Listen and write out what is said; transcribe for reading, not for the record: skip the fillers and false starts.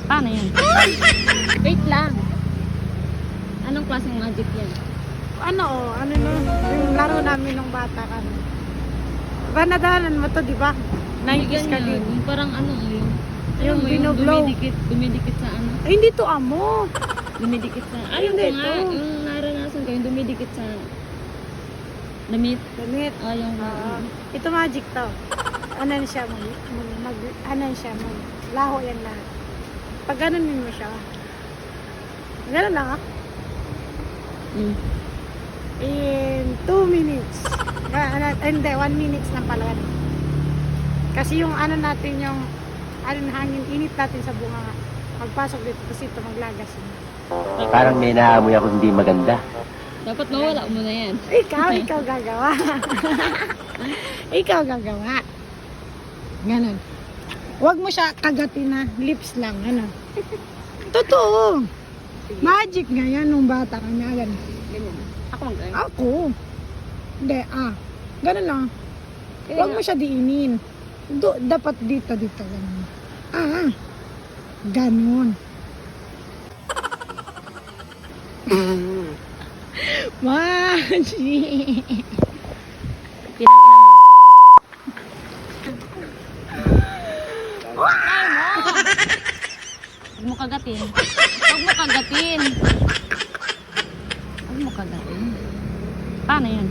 Paano yan? Wait lang. Anong klaseng magic yan? Ano no? Yung laro namin nung bata kami. Diba nadaanan mo to, di ba? 90s ka din. Yung parang ano, Yung binoblow. Dumidikit sa ano? Ay, hindi to amo. Dumidikit sa, ayun Hindi, ko nga, ito. yung naranasan ko, yung dumidikit sa damit. Damit. Yung, Ito magic to. Ano siya laho yan lahat. Pag ganunin mo siya, ganun lang ah. In 2 minutes. Hindi, 1 minutes lang pala. Kasi yung ano natin, yung hangin, init natin sa bunga nga. Magpasok dito kasi ito maglagas yun. Parang may naamoy ako hindi maganda. dapat mawala mo na yan. Ikaw gagawa. Ikaw gagawa. Ganon. Huwag mo siya kagatin na lips lang. Ano? Totoo. Magic nga yan nung bata kami. Ganun. Ganyan. Ako mag-ano. Ako. Hindi, ganun lang. Huwag mo siya diinin. Dapat dito, ganun. Ganun. Magic. Pinang ina mo. Huwag mo kagatin. Huwag mo kagatin. Huwag mo kagatin. Paano yan?